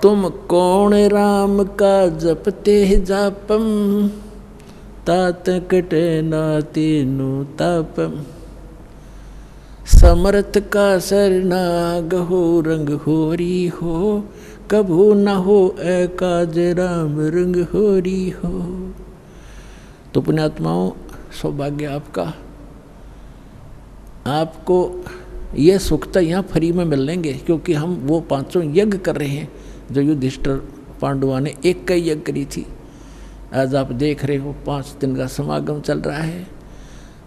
तुम कौन राम का जपते जापम, तात कटे नातिनु तापम। समर्थ का सरनाग हो रंग होरी हो, कभू न हो एकाज राम रंग होरी हो। तो पुण्यात्माओं, सौभाग्य आपका, आपको ये सुख तो यहाँ फ्री में मिल लेंगे, क्योंकि हम वो पांचों यज्ञ कर रहे हैं जो युधिष्ठिर पांडवा ने एक कई यज्ञ करी थी। आज आप देख रहे हो 5 दिन का समागम चल रहा है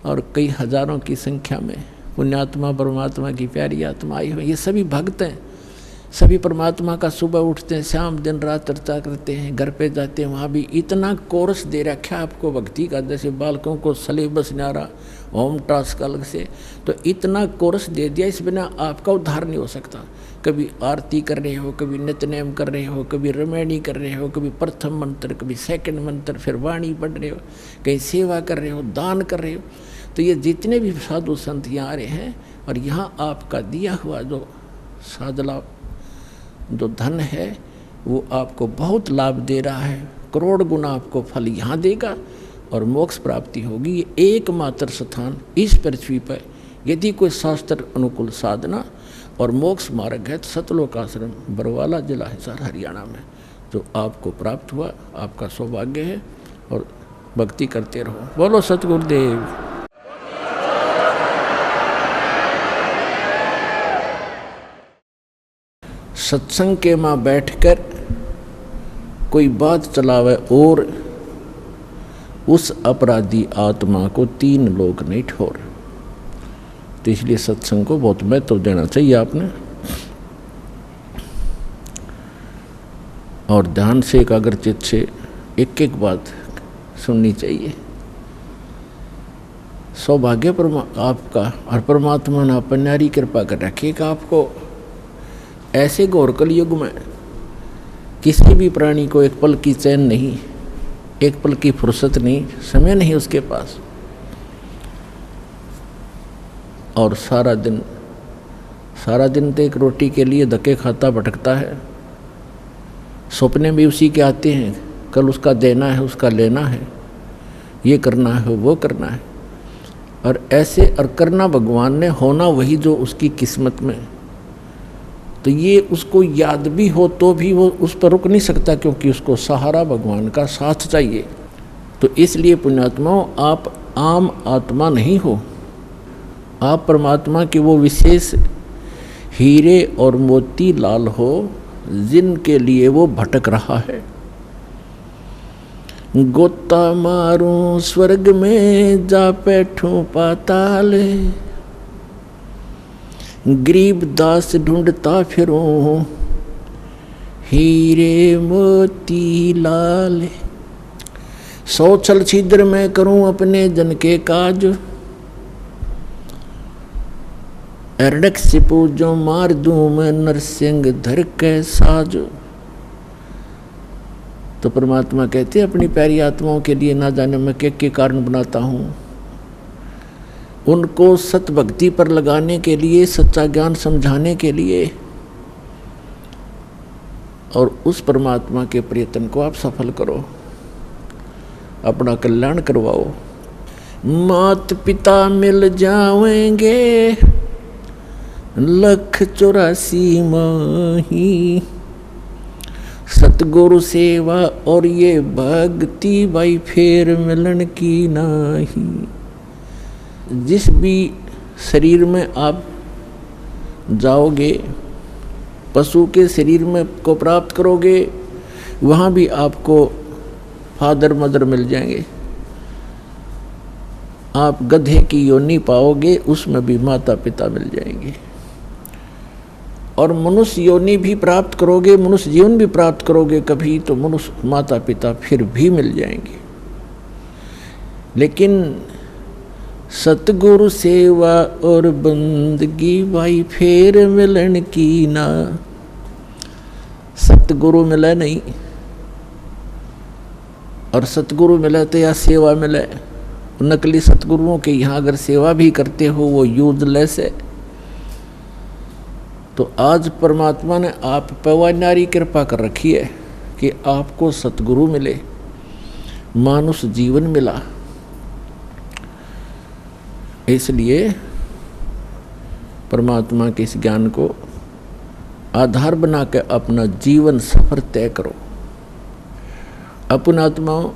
और कई हजारों की संख्या में पुण्यात्मा परमात्मा की प्यारी आत्मा आई हो। ये सभी भक्त हैं, सभी परमात्मा का सुबह उठते हैं, शाम दिन रात चर्चा करते हैं, घर पे जाते हैं, वहाँ भी इतना कोर्स दे रखा है आपको भक्ति का, जैसे बालकों को सलेबस न्यारा होम टास्क अलग से, तो इतना कोर्स दे दिया, इस बिना आपका उद्धार नहीं हो सकता। कभी आरती कर रहे हो, कभी नित्यनेम कर रहे हो, कभी रमैनी कर रहे हो, कभी प्रथम मंत्र, कभी सेकंड मंत्र, फिर वाणी पढ़ रहे हो, कहीं सेवा कर रहे हो, दान कर रहे हो। तो ये जितने भी साधु संत यहाँ आ रहे हैं, और यहाँ आपका दिया हुआ जो साधला जो धन है वो आपको बहुत लाभ दे रहा है, करोड़ गुना आपको फल यहाँ देगा और मोक्ष प्राप्ति होगी। ये एकमात्र स्थान इस पृथ्वी पर यदि कोई शास्त्र अनुकूल साधना और मोक्ष मार्ग है तो सतलोक आश्रम बरवाला जिला हिसार हरियाणा में जो आपको प्राप्त हुआ, आपका सौभाग्य है। और भक्ति करते रहो। बोलो सतगुरुदेव। सत्संग के माँ बैठकर कोई बात चलावे और उस अपराधी आत्मा को 3 लोग नहीं ठोर, तो इसलिए सत्संग को बहुत महत्व देना चाहिए आपने। और ध्यान से एकाग्रचित्त से एक एक बात सुननी चाहिए। सौभाग्य आपका, और परमात्मा ने अपनी कृपा कर रखेगा आपको। ऐसे घोर कलयुग में किसी भी प्राणी को एक पल की चैन नहीं, एक पल की फुर्सत नहीं, समय नहीं उसके पास, और सारा दिन तो एक रोटी के लिए धक्के खाता भटकता है। सपने भी उसी के आते हैं, कल उसका देना है, उसका लेना है, ये करना है, वो करना है, और ऐसे और करना भगवान ने, होना वही जो उसकी किस्मत में। तो ये उसको याद भी हो तो भी वो उस पर रुक नहीं सकता, क्योंकि उसको सहारा भगवान का साथ चाहिए। तो इसलिए पुण्यात्माओं, आप आम आत्मा नहीं हो, आप परमात्मा के वो विशेष हीरे और मोती लाल हो जिनके लिए वो भटक रहा है। गोता मारूं स्वर्ग में, जा बैठूं पाताल, गरीब दास ढूंढता फिरूं हीरे मोती लाल। 100 छल छिद्र में करूं अपने जन के काज, एरडक से पूजो मार दूं मैं नरसिंह धर के साज। तो परमात्मा कहते अपनी प्यारी आत्माओं के लिए ना जाने मैं के कारण बनाता हूँ, उनको सत भक्ति पर लगाने के लिए, सच्चा ज्ञान समझाने के लिए, और उस परमात्मा के प्रयत्न को आप सफल करो, अपना कल्याण करवाओ। मात पिता मिल जाएंगे 184 माही, सतगुरु सेवा और ये भक्ति भाई फेर मिलन की नाही। जिस भी शरीर में आप जाओगे, पशु के शरीर में को प्राप्त करोगे, वहाँ भी आपको फादर मदर मिल जाएंगे। आप गधे की योनि पाओगे, उसमें भी माता पिता मिल जाएंगे। और मनुष्य योनि भी प्राप्त करोगे, मनुष्य जीवन भी प्राप्त करोगे कभी, तो मनुष्य माता पिता फिर भी मिल जाएंगे। लेकिन सतगुरु सेवा और बंदगी भाई फेर मिलन की ना। सतगुरु मिले नहीं, और सतगुरु मिले तो या सेवा मिले। नकली सतगुरुओं के यहाँ अगर सेवा भी करते हो वो यूजलेस है। तो आज परमात्मा ने आप पर नारी कृपा कर रखी है कि आपको सतगुरु मिले, मानुष जीवन मिला। इसलिए परमात्मा के इस ज्ञान को आधार बना के अपना जीवन सफर तय करो। अपन आत्माओं,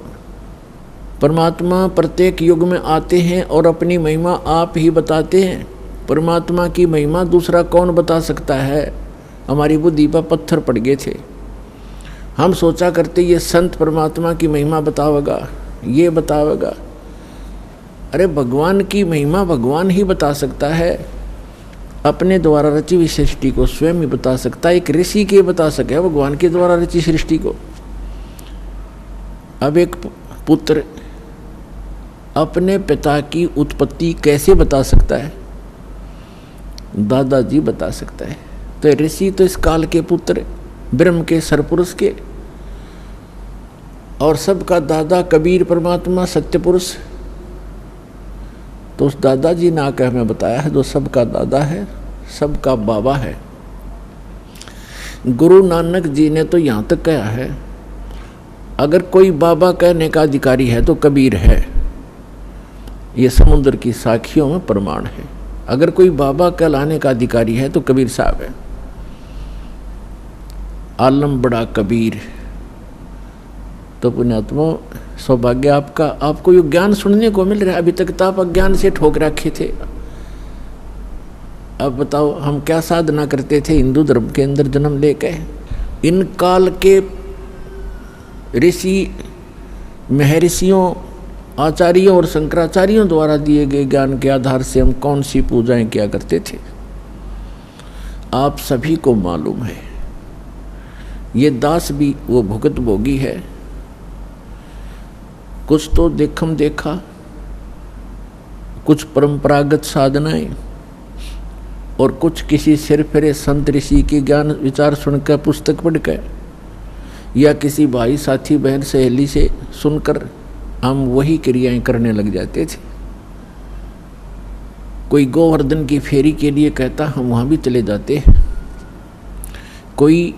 परमात्मा प्रत्येक युग में आते हैं और अपनी महिमा आप ही बताते हैं। परमात्मा की महिमा दूसरा कौन बता सकता है? हमारी बुद्धि पर पत्थर पड़ गए थे। हम सोचा करते ये संत परमात्मा की महिमा बतावेगा, ये बतावेगा। अरे भगवान की महिमा भगवान ही बता सकता है, अपने द्वारा रची हुई सृष्टि को स्वयं ही बता सकता है। एक ऋषि के बता सके भगवान के द्वारा रची सृष्टि को। अब एक पुत्र अपने पिता की उत्पत्ति कैसे बता सकता है? दादाजी बता सकता है। तो ऋषि तो इस काल के पुत्र, ब्रह्म के सरपुरुष के, और सबका दादा कबीर परमात्मा सत्य पुरुष। तो उस दादाजी ने आकर हमें बताया है जो सबका दादा है, सबका बाबा है। गुरु नानक जी ने तो यहाँ तक कहा है, अगर कोई बाबा कहने का अधिकारी है तो कबीर है। ये समुद्र की साखियों में प्रमाण है। अगर कोई बाबा कहलाने का अधिकारी है तो कबीर साहब है। आलम बड़ा कबीर। तो पुण्यात्मा, सौभाग्य आपका, आपको ये ज्ञान सुनने को मिल रहा है। अभी तक तो आप अज्ञान से ठोक रखे थे। अब बताओ हम क्या साधना करते थे हिंदू धर्म के अंदर जन्म लेके। इन काल के ऋषि, महर्षियों, आचार्यों और शंकराचार्यों द्वारा दिए गए ज्ञान के आधार से हम कौन सी पूजाएं किया करते थे, आप सभी को मालूम है। ये दास भी वो भुगत भोगी है। कुछ तो देखम देखा, कुछ परंपरागत साधनाएं, और कुछ किसी सिर फिरे संत ऋषि के ज्ञान विचार सुनकर, पुस्तक पढ़कर, या किसी भाई साथी बहन सहेली से सुनकर हम वही क्रियाएं करने लग जाते थे। कोई गोवर्धन की फेरी के लिए कहता, हम वहाँ भी चले जाते। कोई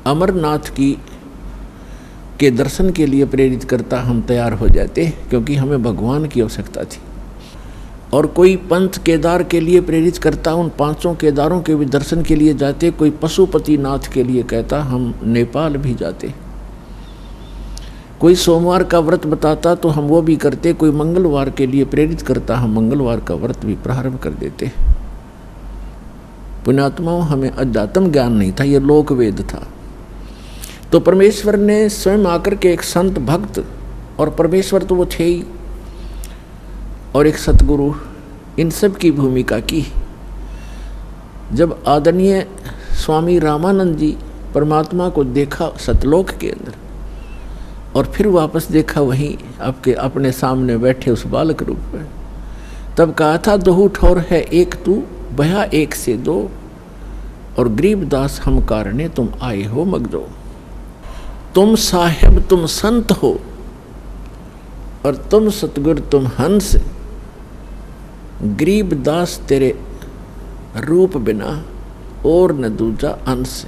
अमरनाथ के दर्शन के लिए प्रेरित करता, हम तैयार हो जाते, क्योंकि हमें भगवान की आवश्यकता थी। और कोई पंथ केदार के लिए प्रेरित करता, उन 5 केदारों के भी दर्शन के लिए जाते। कोई पशुपति नाथ के लिए कहता, हम नेपाल भी जाते। कोई सोमवार का व्रत बताता तो हम वो भी करते। कोई मंगलवार के लिए प्रेरित करता, हम मंगलवार का व्रत भी प्रारंभ कर देते। पुण्यात्माओं, हमें अध्यात्म ज्ञान नहीं था, ये लोक वेद था। तो परमेश्वर ने स्वयं आकर के एक संत भक्त, और परमेश्वर तो वो थे ही, और एक सतगुरु, इन सब की भूमिका की। जब आदरणीय स्वामी रामानंद जी परमात्मा को देखा सतलोक के अंदर, और फिर वापस देखा वहीं आपके अपने सामने बैठे उस बालक रूप में, तब कहा था, दोहू ठौर है एक तू, बया एक से दो, और गरीबदास हम कारणे तुम आए हो मगदो। तुम साहेब तुम संत हो, और तुम सतगुर तुम हंस। गरीबदास तेरे रूप बिना और न दूजा अंश।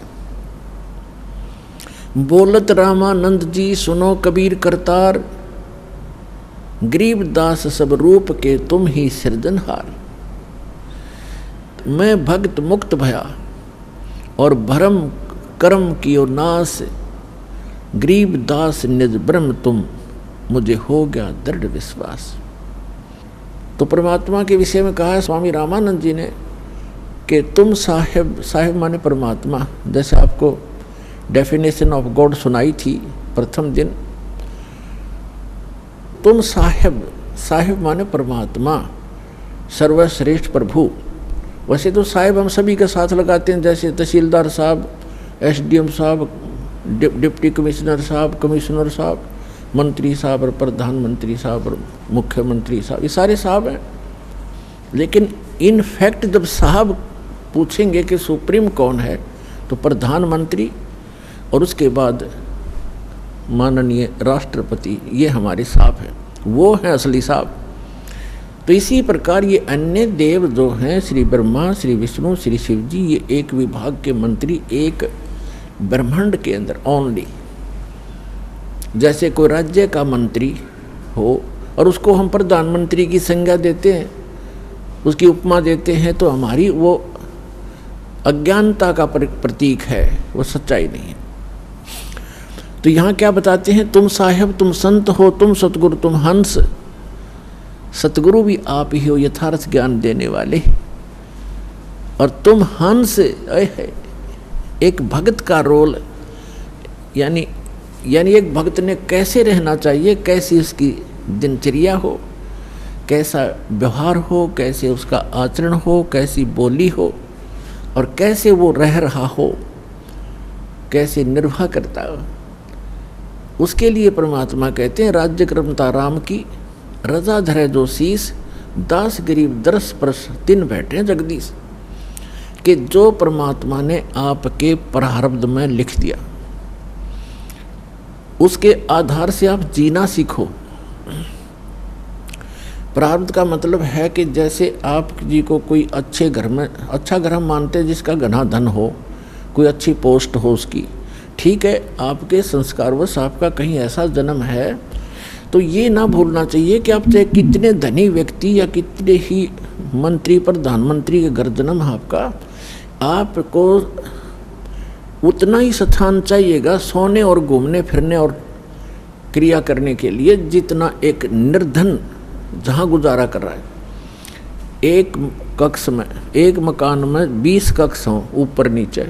बोलत रामानंद जी सुनो कबीर करतार, गरीबदास सब रूप के तुम ही सृजनहार। मैं भक्त मुक्त भया और भरम कर्म कियो नाश, गरीबदास निज ब्रह्म तुम मुझे हो गया दृढ़ विश्वास। तो परमात्मा के विषय में कहा है स्वामी रामानंद जी ने कि तुम साहेब, साहेब माने परमात्मा। जैसे आपको डेफिनेशन ऑफ गॉड सुनाई थी प्रथम दिन, तुम साहेब, साहेब माने परमात्मा, सर्वश्रेष्ठ प्रभु। वैसे तो साहेब हम सभी के साथ लगाते हैं, जैसे तहसीलदार साहब, एसडीएम साहब, डिप्टी कमिश्नर साहब, कमिश्नर साहब, मंत्री साहब और प्रधानमंत्री साहब और मुख्यमंत्री साहब, ये सारे साहब हैं। लेकिन इन फैक्ट जब साहब पूछेंगे कि सुप्रीम कौन है, तो प्रधानमंत्री और उसके बाद माननीय राष्ट्रपति, ये हमारे साहब हैं, वो हैं असली साहब। तो इसी प्रकार ये अन्य देव जो हैं, श्री ब्रह्मा, श्री विष्णु, श्री शिव जी, ये एक विभाग के मंत्री एक ब्रह्मांड के अंदर ओनली। जैसे कोई राज्य का मंत्री हो और उसको हम प्रधानमंत्री की संज्ञा देते हैं, उसकी उपमा देते हैं, तो हमारी वो अज्ञानता का प्रतीक है, वो सच्चाई नहीं है। तो यहाँ क्या बताते हैं, तुम साहेब, तुम संत हो, तुम सतगुरु, तुम हंस। सतगुरु भी आप ही हो, यथार्थ ज्ञान देने वाले, और तुम हंस। एक भक्त का रोल, यानी एक भक्त ने कैसे रहना चाहिए, कैसी उसकी दिनचर्या हो, कैसा व्यवहार हो, कैसे उसका आचरण हो, कैसी बोली हो, और कैसे वो रह रहा हो, कैसे निर्वाह करता हो, उसके लिए परमात्मा कहते हैं, राज्य क्रमता राम की, रजा धरे जो शीस, दास गरीब दरस परस, तीन बैठे जगदीश। कि जो परमात्मा ने आपके प्रारब्ध में लिख दिया, उसके आधार से आप जीना सीखो। प्रारब्ध का मतलब है कि जैसे आप जी को कोई अच्छे घर में, अच्छा घर हम मानते हैं जिसका घना धन हो, कोई अच्छी पोस्ट हो उसकी, ठीक है, आपके संस्कारवश आपका कहीं ऐसा जन्म है, तो ये ना भूलना चाहिए कि आप चाहे कितने धनी व्यक्ति या कितने ही मंत्री, प्रधानमंत्री के घर जन्म है आपका, आपको उतना ही स्थान चाहिएगा सोने और घूमने फिरने और क्रिया करने के लिए, जितना एक निर्धन जहाँ गुजारा कर रहा है। एक कक्ष में, एक मकान में 20 कक्ष हों ऊपर नीचे,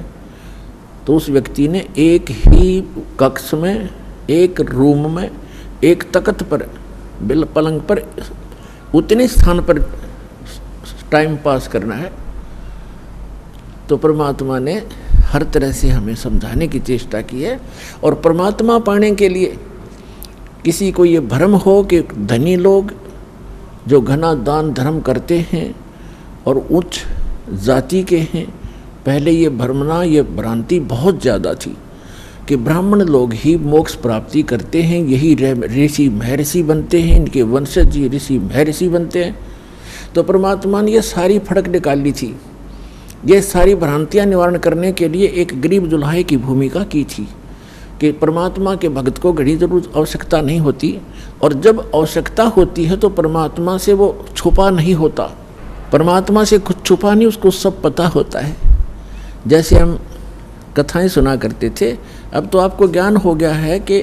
तो उस व्यक्ति ने एक ही कक्ष में, एक रूम में, एक तख्त पर, बिल पलंग पर, उतने स्थान पर टाइम पास करना है। तो परमात्मा ने हर तरह से हमें समझाने की चेष्टा की है। और परमात्मा पाने के लिए किसी को ये भ्रम हो कि धनी लोग जो घना दान धर्म करते हैं और उच्च जाति के हैं, पहले ये भ्रमना, ये भ्रांति बहुत ज़्यादा थी कि ब्राह्मण लोग ही मोक्ष प्राप्ति करते हैं, यही ऋषि महर्षि बनते हैं, इनके वंशज ही ऋषि महर्षि बनते हैं। तो परमात्मा ने ये सारी फड़क निकाली थी, ये सारी भ्रांतियाँ निवारण करने के लिए एक गरीब जुल्हाई की भूमिका की थी कि परमात्मा के भक्त को घड़ी जरूर आवश्यकता नहीं होती, और जब आवश्यकता होती है तो परमात्मा से वो छुपा नहीं होता, परमात्मा से कुछ छुपा नहीं, उसको सब पता होता है। जैसे हम कथाएं सुना करते थे, अब तो आपको ज्ञान हो गया है कि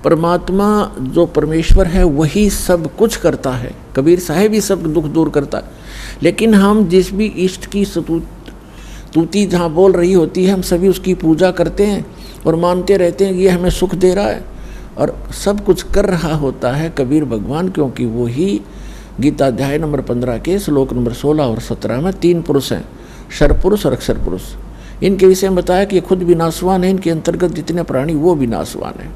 परमात्मा जो परमेश्वर है वही सब कुछ करता है, कबीर साहब ही सब दुख दूर करता है। लेकिन हम जिस भी इष्ट की स्तुति जहाँ बोल रही होती है, हम सभी उसकी पूजा करते हैं और मानते रहते हैं कि ये हमें सुख दे रहा है, और सब कुछ कर रहा होता है कबीर भगवान, क्योंकि वो ही गीता अध्याय नंबर 15 के श्लोक नंबर 16 और 17 में 3 पुरुष हैं, शर पुरुष और अक्षर पुरुष। इनके विषय में बताया कि ये खुद विनाशवान है, इनके अंतर्गत जितने प्राणी वो विनाशवान है।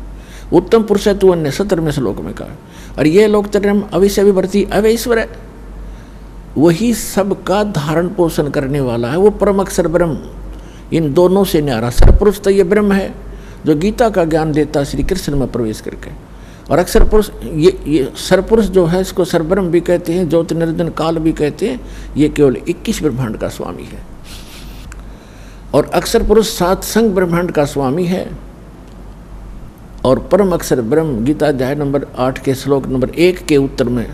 उत्तम पुरुष है तू अन्य, 17वें श्लोक में कहा। और ये लोग तरम अविश्य विवर्ती अवैश्वर है, वही सबका धारण पोषण करने वाला है, वो परम अक्षर ब्रह्म। इन दोनों से न्यारा सरपुरुष तो ये ब्रह्म है जो गीता का ज्ञान देता श्री कृष्ण में प्रवेश करके, और अक्षर पुरुष ये सरपुरुष जो है, इसको सरब्रह्म भी कहते हैं, ज्योति निरंजन काल भी कहते हैं, ये केवल 21 ब्रह्मांड का स्वामी है। और अक्षर पुरुष 7 संग ब्रह्मांड का स्वामी है। और परम अक्षर ब्रह्म गीता अध्याय नंबर 8 के श्लोक नंबर 1 के उत्तर में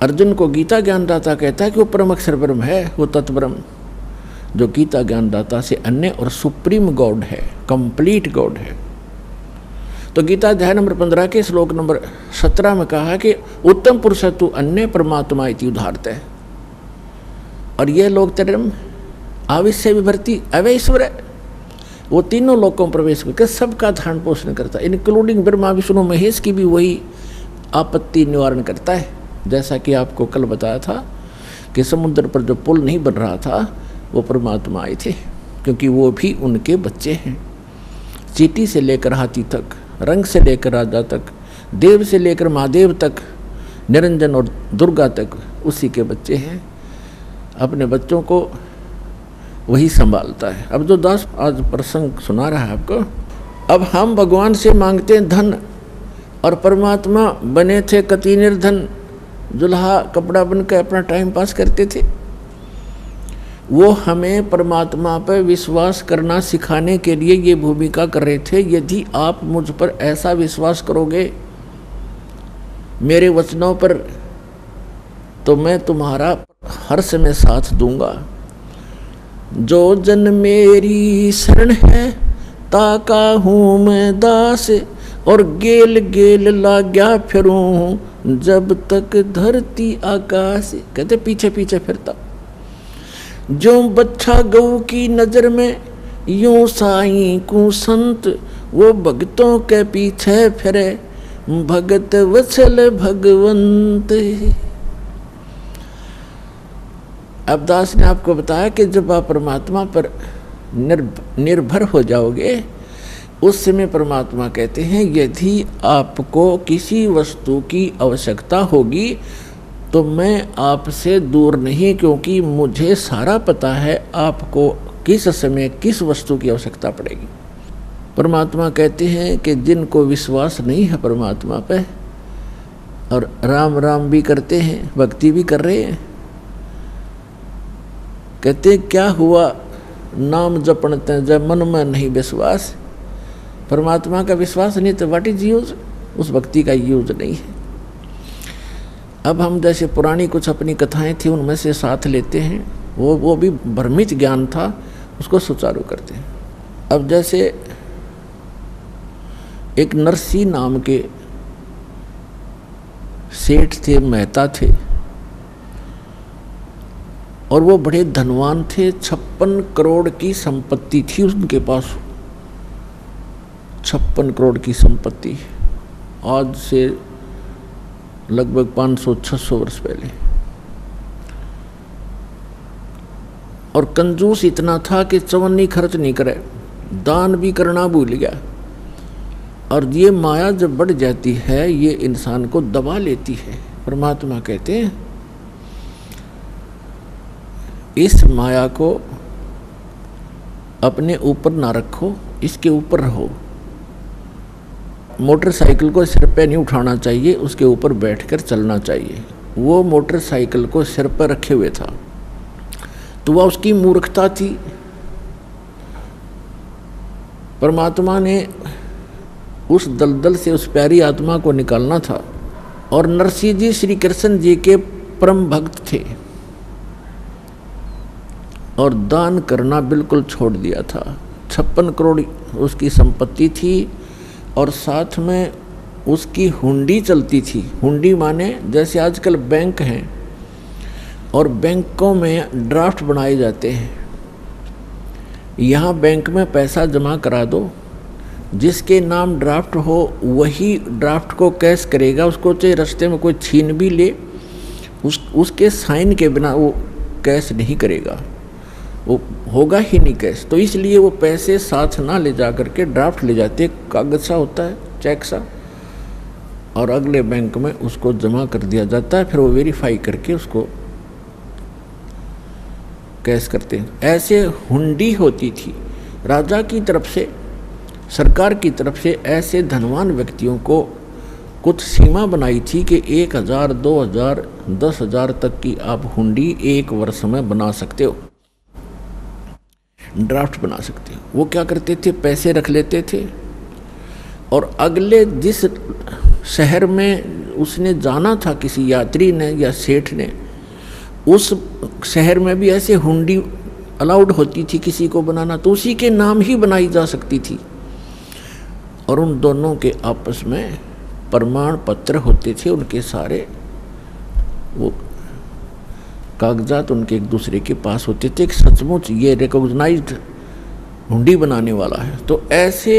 अर्जुन को गीता ज्ञानदाता कहता है कि वो परम अक्षर ब्रह्म है, वो तत्ब्रह्म जो गीता ज्ञानदाता से अन्य और सुप्रीम गॉड है, कंप्लीट गॉड है। तो गीता अध्याय नंबर 15 के श्लोक नंबर 17 में कहा कि उत्तम पुरुष तु अन्य परमात्मा इति उदाहरत है। और ये लोग तरम आविश्य विभर्ती अवैश्वर है, वो तीनों लोगों में प्रवेश करके सबका धारण पोषण करता है, इंक्लूडिंग ब्रह्मा विष्णु महेश की भी वही आपत्ति निवारण करता है। जैसा कि आपको कल बताया था कि समुद्र पर जो पुल नहीं बन रहा था वो परमात्मा आए थे, क्योंकि वो भी उनके बच्चे हैं। चींटी से लेकर हाथी तक, रंग से लेकर राजा तक, देव से लेकर महादेव तक, निरंजन और दुर्गा तक उसी के बच्चे हैं। अपने बच्चों को वही संभालता है। अब जो दास आज प्रसंग सुना रहा है आपको, अब हम भगवान से मांगते हैं धन, और परमात्मा बने थे कति निर्धन, दुल्हा कपड़ा बन कर अपना टाइम पास करते थे। वो हमें परमात्मा पर विश्वास करना सिखाने के लिए ये भूमिका कर रहे थे। यदि आप मुझ पर ऐसा विश्वास करोगे, मेरे वचनों पर, तो मैं तुम्हारा हर समय साथ दूंगा। जो जन मेरी शरण है, ताका हूँ मैं दास, और गेल गेल लाग्या फिरूं, जब तक धरती आकाश। कहते पीछे पीछे फिरता, जो बच्चा गऊ की नजर में, यूं साईं को संत, वो भक्तों के पीछे फिरे, भगत वत्सल भगवंत। अब दास ने आपको बताया कि जब आप परमात्मा पर निर्भर हो जाओगे, उस समय परमात्मा कहते हैं यदि आपको किसी वस्तु की आवश्यकता होगी तो मैं आपसे दूर नहीं, क्योंकि मुझे सारा पता है आपको किस समय किस वस्तु की आवश्यकता पड़ेगी। परमात्मा कहते हैं कि जिनको विश्वास नहीं है परमात्मा पे, और राम राम भी करते हैं, भक्ति भी कर रहे हैं, कहते क्या हुआ नाम जपणते जब मन में नहीं विश्वास। परमात्मा का विश्वास नहीं तो व्हाट इज यूज, उस भक्ति का यूज नहीं है। अब हम जैसे पुरानी कुछ अपनी कथाएं थी उनमें से साथ लेते हैं, वो भी भ्रमित ज्ञान था, उसको सुचारू करते हैं। अब जैसे एक नरसी नाम के सेठ थे, मेहता थे, और वो बड़े धनवान थे। 56 करोड़ की संपत्ति थी उनके पास, 56 करोड़ की संपत्ति, आज से लगभग 500-600 वर्ष पहले। और कंजूस इतना था कि चवन्नी खर्च नहीं करे, दान भी करना भूल गया। और ये माया जब बढ़ जाती है, ये इंसान को दबा लेती है। परमात्मा कहते हैं इस माया को अपने ऊपर ना रखो, इसके ऊपर रहो। मोटरसाइकिल को सिर पे नहीं उठाना चाहिए, उसके ऊपर बैठकर चलना चाहिए। वो मोटरसाइकिल को सिर पर रखे हुए था, तो वह उसकी मूर्खता थी। परमात्मा ने उस दलदल से उस प्यारी आत्मा को निकालना था। और नरसिंह जी श्री कृष्ण जी के परम भक्त थे, और दान करना बिल्कुल छोड़ दिया था। 56 करोड़ उसकी संपत्ति थी, और साथ में उसकी हुंडी चलती थी। हुंडी माने जैसे आजकल बैंक हैं और बैंकों में ड्राफ्ट बनाए जाते हैं। यहाँ बैंक में पैसा जमा करा दो, जिसके नाम ड्राफ्ट हो वही ड्राफ्ट को कैश करेगा। उसको चाहे रास्ते में कोई छीन भी ले, उसके साइन के बिना वो कैश नहीं करेगा, वो होगा ही नहीं कैश। तो इसलिए वो पैसे साथ ना ले जा करके ड्राफ्ट ले जाते, कागज सा होता है, चेक सा, और अगले बैंक में उसको जमा कर दिया जाता है। फिर वो वेरीफाई करके उसको कैश करते हैं। ऐसे हुंडी होती थी राजा की तरफ से, सरकार की तरफ से। ऐसे धनवान व्यक्तियों को कुछ सीमा बनाई थी कि 1000, 2000, 10,000 तक की आप हुंडी एक वर्ष में बना सकते हो, ड्राफ्ट बना सकते हो। वो क्या करते थे, पैसे रख लेते थे, और अगले जिस शहर में उसने जाना था किसी यात्री ने या सेठ ने, उस शहर में भी ऐसे हुंडी अलाउड होती थी किसी को बनाना, तो उसी के नाम ही बनाई जा सकती थी। और उन दोनों के आपस में प्रमाण पत्र होते थे, उनके सारे वो कागजात उनके एक दूसरे के पास होते थे कि सचमुच ये रिकॉग्नाइज्ड हुंडी बनाने वाला है। तो ऐसे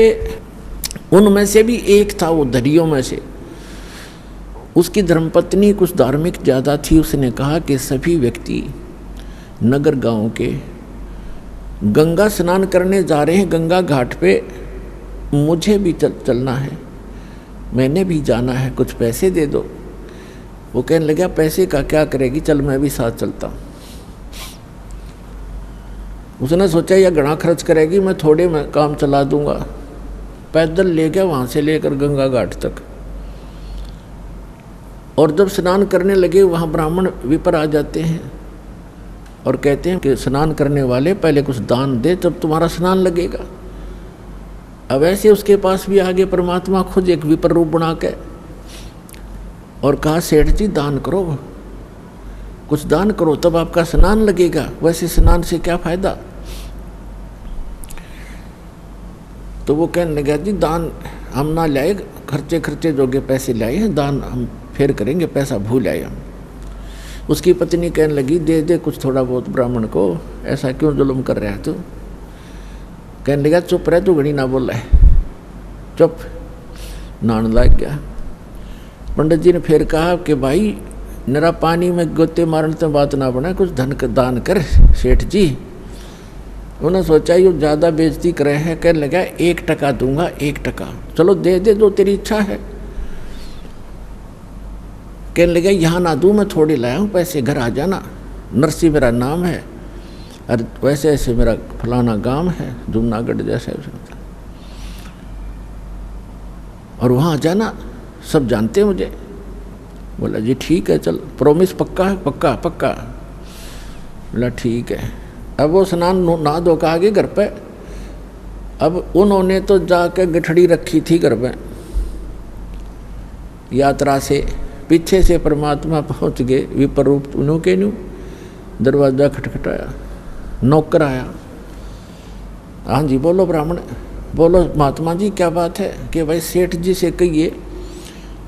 उनमें से भी एक था, वो दरियों में से। उसकी धर्मपत्नी कुछ धार्मिक ज़्यादा थी। उसने कहा कि सभी व्यक्ति नगर गांव के गंगा स्नान करने जा रहे हैं, गंगा घाट पे मुझे भी चलना है, मैंने भी जाना है, कुछ पैसे दे दो। वो कहने लगा पैसे का क्या करेगी, चल मैं भी साथ चलता हूँ। उसने सोचा यह घना खर्च करेगी, मैं थोड़े में काम चला दूंगा। पैदल ले गया वहाँ से लेकर गंगा घाट तक। और जब स्नान करने लगे वहाँ ब्राह्मण विपर आ जाते हैं और कहते हैं कि स्नान करने वाले पहले कुछ दान दे तब तुम्हारा स्नान लगेगा। अब ऐसे उसके पास भी आगे परमात्मा खुद एक विपर रूप बना के और कहा सेठ जी दान करो, कुछ दान करो तब आपका स्नान लगेगा, वैसे स्नान से क्या फायदा। तो वो कहने लगा जी दान हम ना लाए, खर्चे जोगे पैसे लाए हैं, दान हम फिर करेंगे, पैसा भूल आए हम। उसकी पत्नी कहने लगी दे दे कुछ थोड़ा बहुत ब्राह्मण को, ऐसा क्यों जुल्म कर रहा है तू। कहने लगा चुप रह तू, घड़ी ना बोल रहा है, चुप। नहाने लग गया। पंडित जी ने फिर कहा कि भाई नरा पानी में गोते मारने तो बात ना बना, कुछ धन का दान कर सेठ जी। उन्होंने सोचा ये ज़्यादा बेइज्जती करे है। कहने लगा 1 टका दूंगा, 1 टका। चलो दे दे जो तेरी इच्छा है। कहने लगा यहाँ ना दूँ, मैं थोड़ी लाया हूँ पैसे, घर आ जाना, नरसी मेरा नाम है और वैसे ऐसे मेरा फलाना गांव है जूनागढ़ जैसे, और वहाँ आ जाना, सब जानते हैं मुझे। बोला जी ठीक है चल, प्रॉमिस पक्का है? पक्का पक्का। बोला ठीक है। अब वो स्नान नहा धो के आ गए घर पे। अब उन्होंने तो जाके गठड़ी रखी थी घर में यात्रा से, पीछे से परमात्मा पहुंच गए विपर रूप उन्हों के न्यू। दरवाजा खटखटाया, नौकर आया। हाँ जी बोलो ब्राह्मण, बोलो महात्मा जी क्या बात है। कि भाई सेठ जी से कहिए,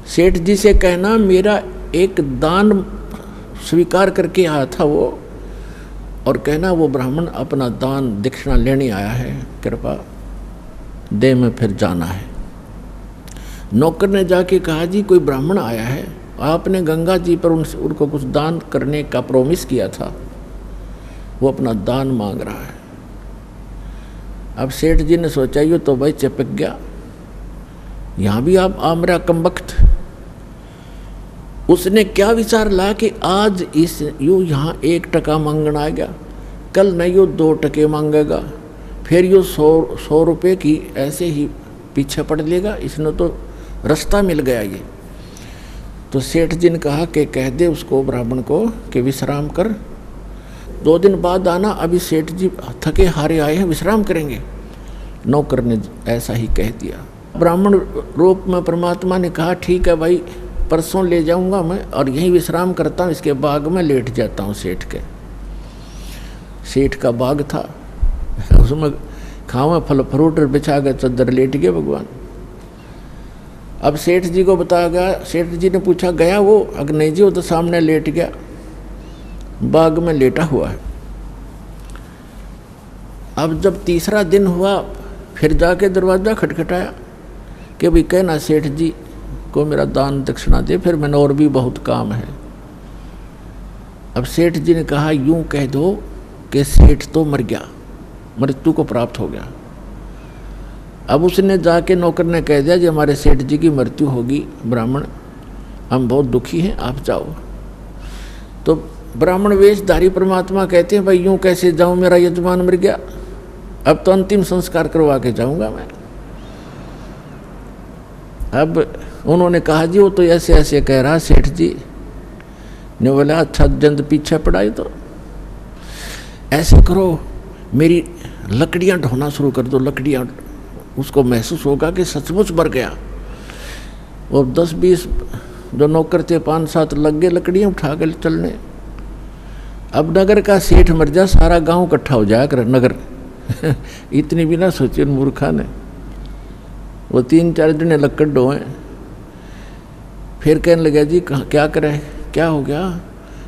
सेठ जी से कहना मेरा एक दान स्वीकार करके आया था वो, और कहना वो ब्राह्मण अपना दान दक्षिणा लेने आया है, कृपा दे में फिर जाना है। नौकर ने जाके कहा जी कोई ब्राह्मण आया है, आपने गंगा जी पर उनको कुछ दान करने का प्रॉमिस किया था, वो अपना दान मांग रहा है। अब सेठ जी ने सोचा ये तो भाई चिपक गया, यहाँ भी आप आमरा कमबख्त। उसने क्या विचार ला कि आज इस यू यहाँ 1 टका मांगना आ गया, कल नहीं यू 2 टके मांगेगा, फिर यू 100 रुपये की ऐसे ही पीछे पड़ लेगा। इसने तो रास्ता मिल गया ये। तो सेठ जी ने कहा कि कह दे उसको ब्राह्मण को कि विश्राम कर, 2 दिन बाद आना, अभी सेठ जी थके हारे आए हैं, विश्राम करेंगे। नौकर ने ऐसा ही कह दिया। ब्राह्मण रूप में परमात्मा ने कहा ठीक है भाई, परसों ले जाऊंगा मैं और यहीं विश्राम करता हूँ, इसके बाग में लेट जाता हूँ। सेठ का बाग था, उसमें खावे फल फ्रूट बिछा कर चद्दर लेट गए भगवान। अब सेठ जी को बताया गया, सेठ जी ने पूछा गया वो? अगर नहीं जी वो तो सामने लेट गया, बाग में लेटा हुआ है। अब जब तीसरा दिन हुआ फिर जाके दरवाज़ा खटखटाया कि भाई कहना सेठ जी को मेरा दान दक्षिणा दे, फिर मैंने और भी बहुत काम है। अब सेठ जी ने कहा यूं कह दो कि सेठ तो मर गया, मृत्यु को प्राप्त हो गया। अब उसने जाके नौकर ने कह दिया जी हमारे सेठ जी की मृत्यु होगी ब्राह्मण, हम बहुत दुखी हैं, आप जाओ। तो ब्राह्मण वेशधारी परमात्मा कहते हैं भाई यूं कैसे जाऊं, मेरा यजमान मर गया, अब तो अंतिम संस्कार करवा के जाऊंगा मैं। अब उन्होंने कहा जी वो तो ऐसे ऐसे कह रहा सेठ जी ने। बोला अच्छा जंद पीछे पड़ाई, तो ऐसे करो मेरी लकड़ियां ढोना शुरू कर दो, लकड़ियां, उसको महसूस होगा कि सचमुच मर गया। और 10-20 जो नौकर थे 5-7 लग गए लकड़ियां उठा कर चलने। अब नगर का सेठ मर जा, सारा गांव इकट्ठा हो जाया कर नगर इतनी भी ना सोचे मूर्खा ने। वो 3-4 जने लकड़ ढोए, फिर कहने लगा जी क्या करे, क्या हो गया?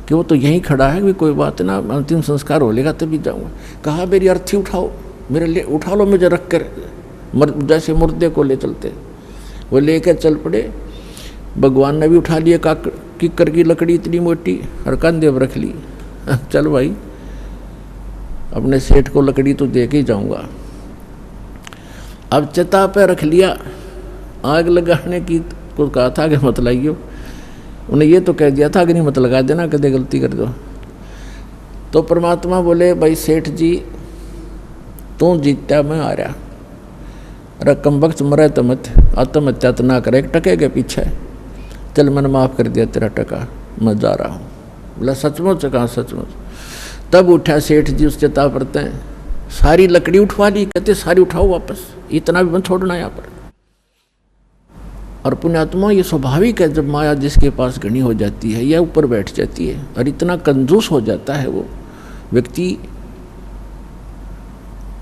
कि वो तो यहीं खड़ा है, भी कोई बात ना, अंतिम संस्कार हो लेगा तभी जाऊँगा। कहा मेरी अर्थी उठाओ, मेरे लिए उठा लो, मुझे रख कर जैसे मुर्दे को ले चलते। वो लेकर चल पड़े। भगवान ने भी उठा लिया किक्कर की लकड़ी इतनी मोटी और कंधे पर रख ली। चल भाई अपने सेठ को लकड़ी तो दे के ही जाऊँगा। अब चिता पे रख लिया, आग लगाने की को कहा था कि मत लाइयो, उन्हें ये तो कह दिया था कि नहीं मत लगा देना, कदे गलती कर दो। तो परमात्मा बोले भाई सेठ जी तू जीता मैं आ रहा, रकम वक्त मरे तो मत, आत्महत्या तो ना करे, 1 टके के पीछे चल मैंने माफ़ कर दिया तेरा टका, मैं जा रहा हूँ। बोला सचमुच? कहाँ सचमुच? तब उठा सेठ जी, उसके तापरते हैं, सारी लकड़ी उठवा ली। कहते सारी उठाओ वापस, इतना भी मत छोड़ना यहाँ पर। और पुण्यात्मा ये स्वाभाविक है, जब माया जिसके पास घनी हो जाती है या ऊपर बैठ जाती है और इतना कंजूस हो जाता है वो व्यक्ति,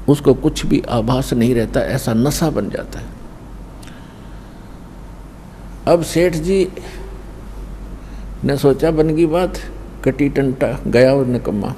उसको कुछ भी आभास नहीं रहता, ऐसा नशा बन जाता है। अब सेठ जी ने सोचा बन गई बात, कटी टंटा गया और निकम्मा।